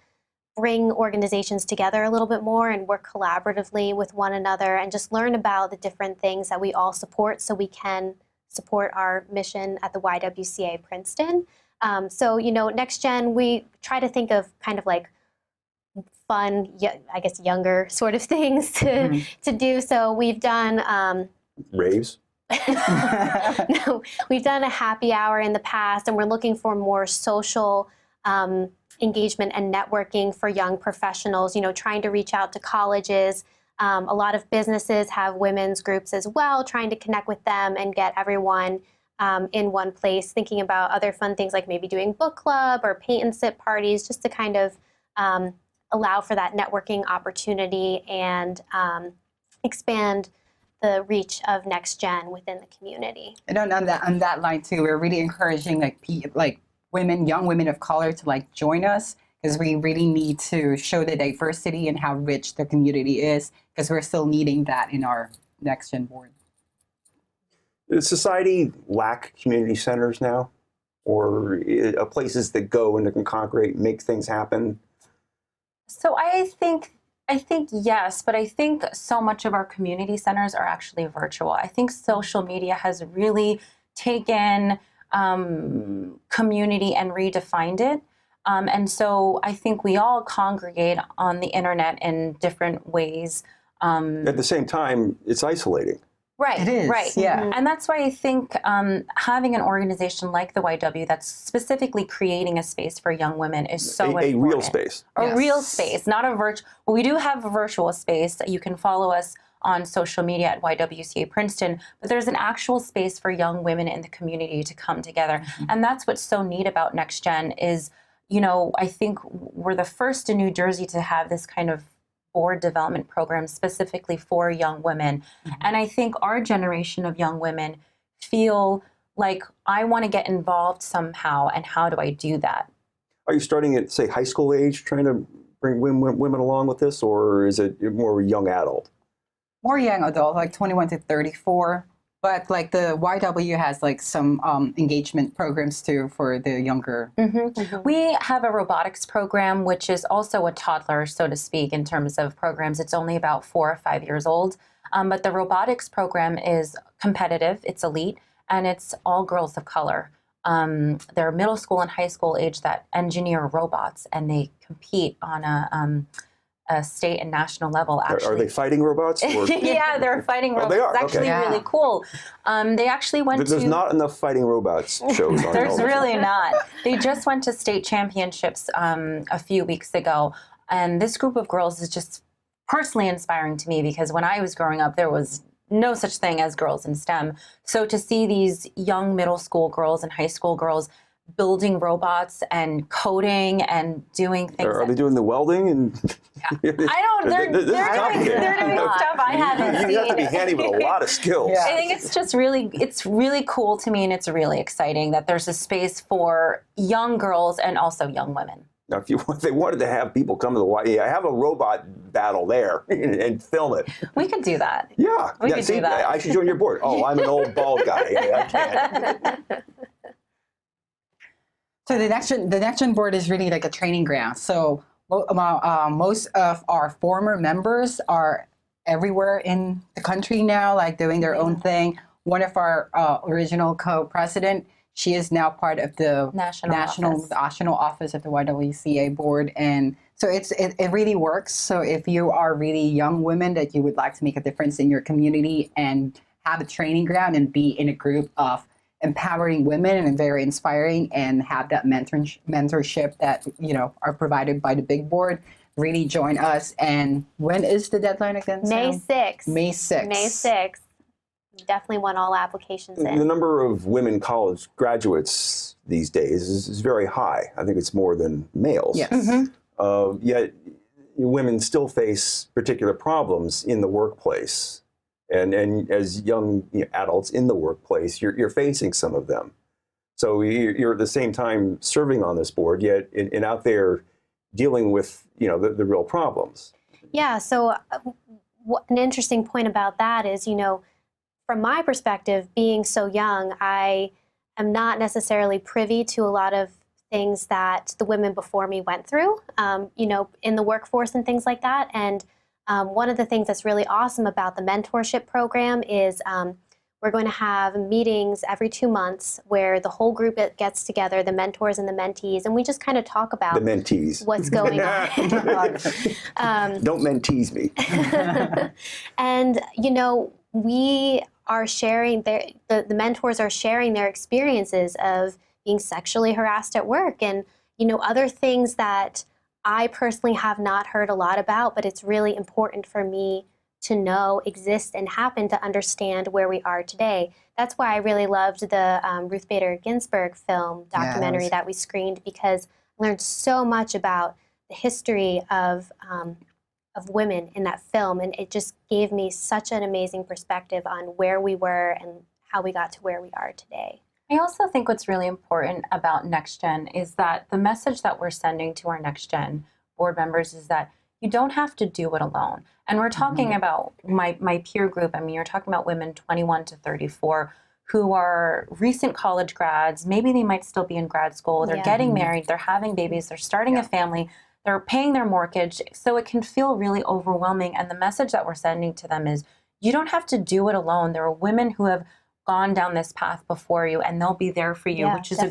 bring organizations together a little bit more and work collaboratively with one another and just learn about the different things that we all support so we can support our mission at the YWCA Princeton. So, Next Gen, we try to think of kind of like fun, I guess, younger sort of things to do. So we've done Raves? No, we've done a happy hour in the past, and we're looking for more social engagement and networking for young professionals, trying to reach out to colleges. A lot of businesses have women's groups as well, trying to connect with them and get everyone in one place, thinking about other fun things like maybe doing book club or paint and sip parties, just to kind of allow for that networking opportunity and expand the reach of Next Gen within the community. And on that line too, we're really encouraging young women of color to join us, because we really need to show the diversity and how rich the community is, because we're still needing that in our next gen board. Does society lack community centers now, or places that go and that can congregate, make things happen? So I think yes, but I think so much of our community centers are actually virtual. I think social media has really taken community and redefined it. And so I think we all congregate on the internet in different ways. At the same time, it's isolating. Right, It is, right. yeah. And that's why I think having an organization like the YW that's specifically creating a space for young women is so important. A real space. A real space, not a virtual. Well, we do have a virtual space. You can follow us on social media at YWCA Princeton, but there's an actual space for young women in the community to come together. Mm-hmm. And that's what's so neat about Next Gen is, you know, I think we're the first in New Jersey to have this kind of board development program specifically for young women. Mm-hmm. And I think our generation of young women feel like, I want to get involved somehow, and how do I do that? Are you starting at, say, high school age, trying to bring women along with this, or is it more young adult? More young adult, like 21 to 34. But like the YW has like some engagement programs too for the younger. Mm-hmm. Mm-hmm. We have a robotics program, which is also a toddler, so to speak, in terms of programs. It's only about 4 or 5 years old. But the robotics program is competitive, it's elite, and it's all girls of color. They're middle school and high school age that engineer robots, and they compete on a state and national level. Actually, are they fighting robots? Or? Yeah, they're fighting robots. Oh, they are. It's actually really cool. They actually went There's not enough fighting robots shows on There's television. really not. They just went to state championships a few weeks ago, and this group of girls is just personally inspiring to me, because when I was growing up, there was no such thing as girls in STEM. So to see these young middle school girls and high school girls building robots and coding and doing things. Are they doing the welding? And I don't. They're doing stuff I haven't seen. You have to be handy with a lot of skills. Yeah. I think it's really cool to me, and it's really exciting that there's a space for young girls and also young women. Now, if they wanted to have people come to the YWCA, have a robot battle there and film it. We could do that. Yeah. We could do that. I should join your board. Oh, I'm an old bald guy. I can't. So the next gen board is really like a training ground. So most of our former members are everywhere in the country now, like doing their own thing. One of our original co-president, she is now part of the national office of the YWCA board, and so it really works. So if you are really young women that you would like to make a difference in your community and have a training ground and be in a group of empowering women and very inspiring, and have that mentorship that are provided by the big board, really join us. And when is the deadline again? May 6th. May 6th. May 6th. Definitely want all applications in. The number of women college graduates these days is very high. I think it's more than males. Yes. Mm-hmm. Yet women still face particular problems in the workplace. And as young adults in the workplace, you're facing some of them. So you're at the same time serving on this board, yet and out there dealing with the real problems. Yeah. So an interesting point about that is, from my perspective, being so young, I am not necessarily privy to a lot of things that the women before me went through, in the workforce and things like that. And one of the things that's really awesome about the mentorship program is we're going to have meetings every 2 months where the whole group gets together, the mentors and the mentees, and we just kind of talk about the mentees. What's going on. Don't mentees me. And, we are sharing, the mentors are sharing their experiences of being sexually harassed at work and, other things that I personally have not heard a lot about, but it's really important for me to know exist and happen to understand where we are today. That's why I really loved the Ruth Bader Ginsburg film documentary that we screened, because I learned so much about the history of women in that film, and it just gave me such an amazing perspective on where we were and how we got to where we are today. I also think what's really important about Next Gen is that the message that we're sending to our Next Gen board members is that you don't have to do it alone. And we're talking about my peer group. I mean, you're talking about women 21 to 34 who are recent college grads. Maybe they might still be in grad school. They're getting married. They're having babies. They're starting a family. They're paying their mortgage. So it can feel really overwhelming. And the message that we're sending to them is you don't have to do it alone. There are women who have gone down this path before you, and they'll be there for you, which is a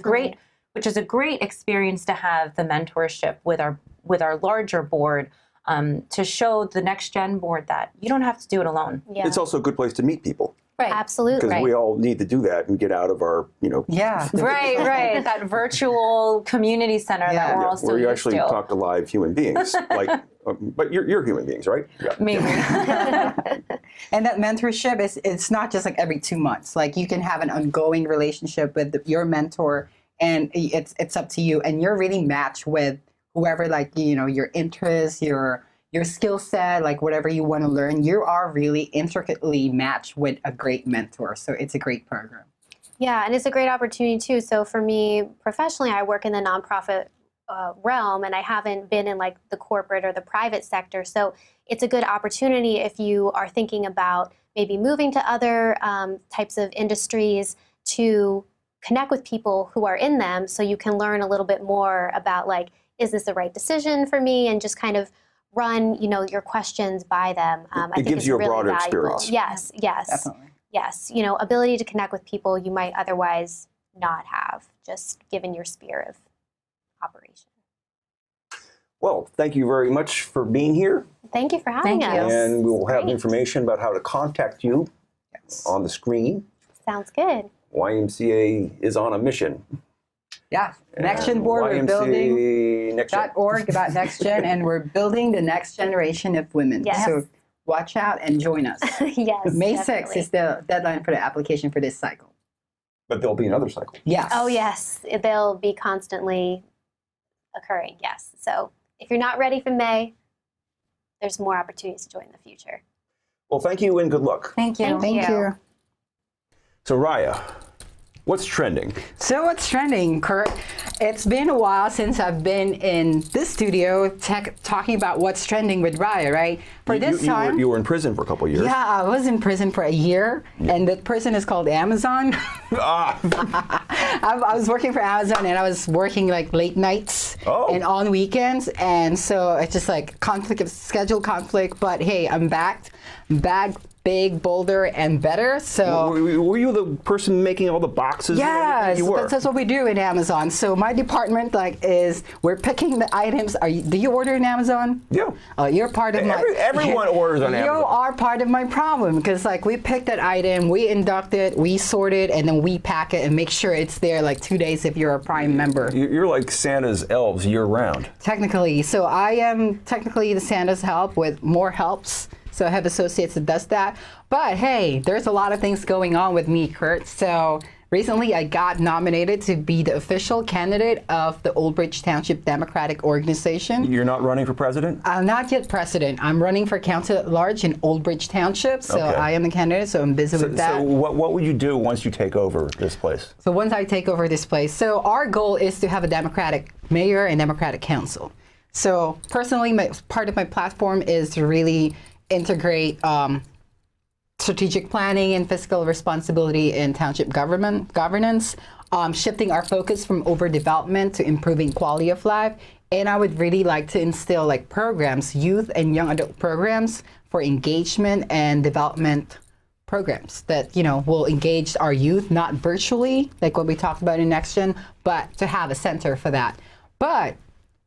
great experience to have the mentorship with our larger board, to show the Next Gen board that you don't have to do it alone. Yeah. It's also a good place to meet people. Right. Absolutely. Because we all need to do that and get out of our, Right. That virtual community center that we're all so where you used actually to. talk to live human beings. But you're human beings, right? Yeah. Maybe. And that mentorship it's not just like every 2 months. Like you can have an ongoing relationship with your mentor, and it's up to you, and you're really matched with whoever, like, your interests, your skill set, like whatever you want to learn. You are really intricately matched with a great mentor. So it's a great program. Yeah, and it's a great opportunity too. So for me professionally, I work in the nonprofit realm, and I haven't been in like the corporate or the private sector. So it's a good opportunity if you are thinking about maybe moving to other types of industries to connect with people who are in them, so you can learn a little bit more about, like, is this the right decision for me, and just kind of run your questions by them. I think gives it's you a really broader valuable. experience. Yes. Definitely. Yes, ability to connect with people you might otherwise not have, just given your sphere of operation. Well, thank you very much for being here. Thank you for having Thank you. us. And we will have Great. information about how to contact you on the screen. Sounds good. YMCA is on a mission. Yeah. Next Gen board, we're building .org about Next Gen, and we're building the next generation of women. Yes. So watch out and join us. Yes. May definitely. 6th is the deadline for the application for this cycle. But there'll be another cycle. Yes. Oh, yes. They'll be constantly occurring. Yes. So if you're not ready for May, there's more opportunities to join in the future. Well, thank you and good luck. Thank you. Thank you. So, Raya, what's trending? So what's trending, Kurt? It's been a while since I've been in this studio talking about what's trending with Raya, right? For this time, you were in prison for a couple of years. yeah, I was in prison for a year, and the prison is called Amazon. Ah, I was working for Amazon, and I was working like late nights and on weekends, and so it's just like schedule conflict. But hey, I'm back, big, bolder, and better. So were you the person making all the boxes? yes, you were. that's what we do in Amazon. So my department is we're picking the items. Do you order in Amazon? Yeah. You're part of everyone orders on Amazon. You are part of my problem, because like we pick that item, we induct it, we sort it, and then we pack it and make sure it's there like 2 days if you're a Prime member. You're like Santa's elves year round. Technically. So I am technically the Santa's help with more helps. So I have associates that does that. But hey, there's a lot of things going on with me, Kurt. So recently I got nominated to be the official candidate of the Old Bridge Township Democratic Organization. You're not running for president? I'm not yet president. I'm running for council at large in Old Bridge Township. So Okay. I am the candidate, so I'm busy with that. So what would you do once you take over this place? So once I take over this place, so our goal is to have a Democratic mayor and Democratic council. So personally, part of my platform is to really integrate strategic planning and fiscal responsibility in township governance, shifting our focus from overdevelopment to improving quality of life. And I would really like to instill like programs, youth and young adult programs for engagement and development programs that, will engage our youth, not virtually, like what we talked about in Next Gen, but to have a center for that. But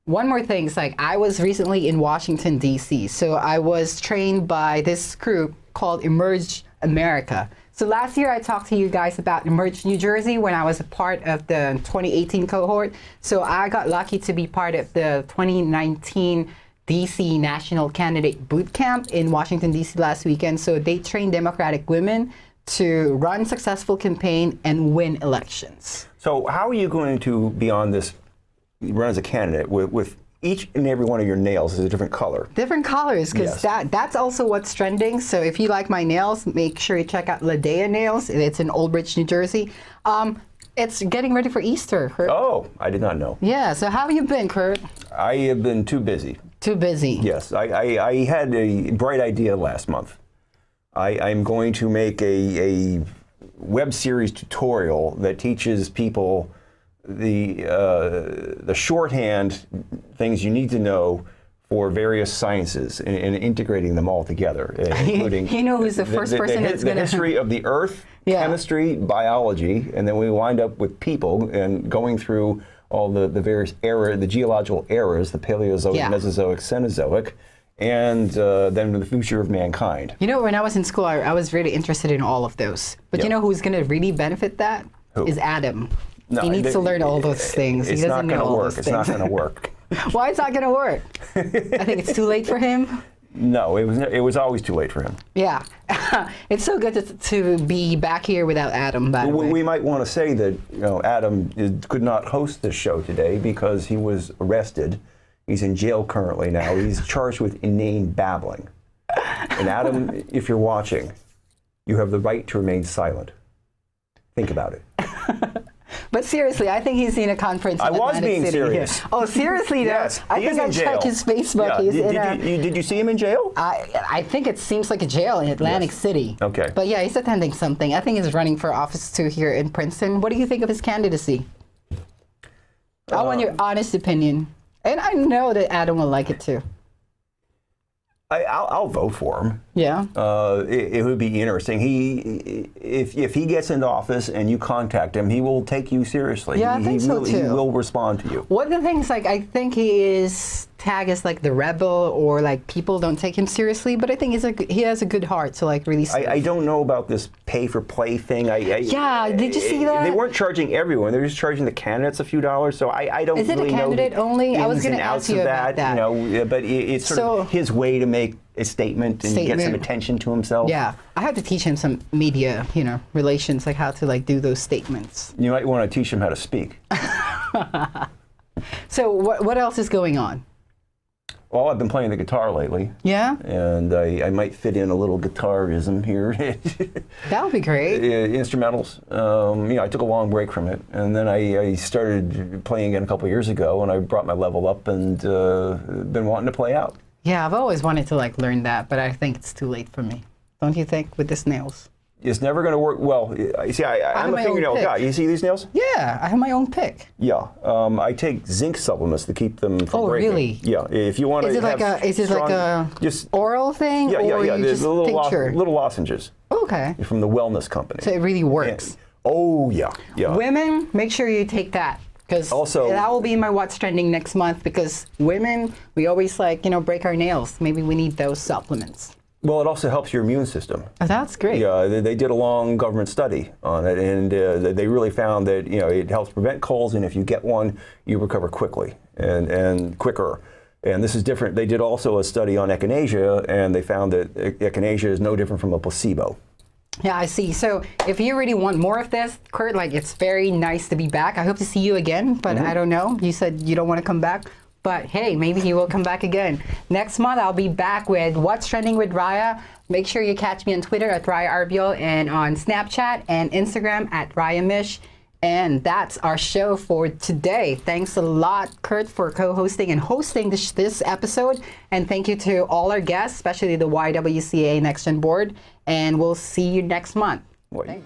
one more thing is, like, I was recently in Washington, D.C., so I was trained by this group called Emerge America. So last year I talked to you guys about Emerge New Jersey when I was a part of the 2018 cohort. So I got lucky to be part of the 2019 D.C. National Candidate Boot Camp in Washington, D.C. last weekend. So they trained Democratic women to run successful campaign and win elections. So how are you going to be on this, run as a candidate with each and every one of your nails is a different color? Different colors, because Yes. that's also what's trending. So if you like my nails, make sure you check out Ladea Nails. It's in Old Bridge, New Jersey. It's getting ready for Easter, Kurt. Oh, I did not know. Yeah, so how have you been, Kurt? I have been too busy. Too busy. Yes, I had a bright idea last month. I'm going to make a web series tutorial that teaches people the shorthand things you need to know for various sciences and integrating them all together, including You know who's the first person that's the gonna- history of the Earth, Yeah. chemistry, biology, and then we wind up with people and going through all the various the geological eras, the Paleozoic, Yeah. Mesozoic, Cenozoic, and then the future of mankind. You know, when I was in school, I was really interested in all of those. But you Yeah. know who's going to really benefit that? Who? Is Adam. No, he needs to learn all those things. It's He not doesn't going know to all work. those It's not things. going to work. Why is that going to work? I think it's too late for him. No, it was always too late for him. Yeah. It's so good to be back here without Adam, by the way. We might want to say that Adam could not host this show today because he was arrested. He's in jail currently now. He's charged with inane babbling. And Adam, if you're watching, you have the right to remain silent. Think about it. But seriously, I think he's in a conference in I was Atlantic being City. serious. Oh, seriously? Though? Yes, I he is think I in jail. checked his Facebook. Yeah. He's in a, Did you see him in jail? I think it seems like a jail in Atlantic Yes. City. Okay. But yeah, he's attending something. I think he's running for office too here in Princeton. What do you think of his candidacy? I want your honest opinion. And I know that Adam will like it too. I'll vote for him. Yeah. It would be interesting. If he gets into office and you contact him, he will take you seriously. Yeah, I think so, He too. will respond to you. One of the things, like, I think he is tagged as like the rebel, or like people don't take him seriously, but I think he has a good heart to like really I don't know about this pay-for-play thing. Yeah, did you see that? They weren't charging everyone. They were just charging the candidates a few dollars. So I don't Is it a really know candidate the only? I was ins gonna and ask outs you of about that. You know, but it's sort of his way to make a statement and get some Statement. attention to himself. Yeah, I had to teach him some media, relations, like how to like do those statements. You might want to teach him how to speak. So what else is going on? Well, I've been playing the guitar lately. Yeah, And I might fit in a little guitarism here. that would be great. Instrumentals. I took a long break from it, and then I started playing again a couple of years ago, and I brought my level up and been wanting to play out. Yeah, I've always wanted to like learn that, but I think it's too late for me. Don't you think, with the nails? It's never going to work. Well, you see, I'm have a my own fingernail pick. guy. You see these nails? Yeah, I have my own pick. Yeah. I take zinc supplements to keep them from Oh, breaking. really? Yeah. If you want to Is it like a just oral thing, yeah, or yeah. you There's just tincture? little lozenges Okay, from the wellness company. so it really works. Oh yeah, yeah. Women, make sure you take that, because Also- that will be in my What's Trending next month, because women, we always break our nails. Maybe we need those supplements. Well, it also helps your immune system. Oh, that's great. Yeah, they did a long government study on it, and they really found that it helps prevent colds, and if you get one, you recover quickly and quicker. And this is different. They did also a study on echinacea, and they found that echinacea is no different from a placebo. Yeah, I see. So if you really want more of this, Kurt, it's very nice to be back. I hope to see you again, but I don't know. You said you don't want to come back. But hey, maybe he will come back again. Next month, I'll be back with What's Trending with Raya. Make sure you catch me on Twitter at Raya Arbiel and on Snapchat and Instagram at Raya Mish. And that's our show for today. Thanks a lot, Kurt, for co-hosting and hosting this episode. And thank you to all our guests, especially the YWCA Next Gen Board. And we'll see you next month. Well, Thanks.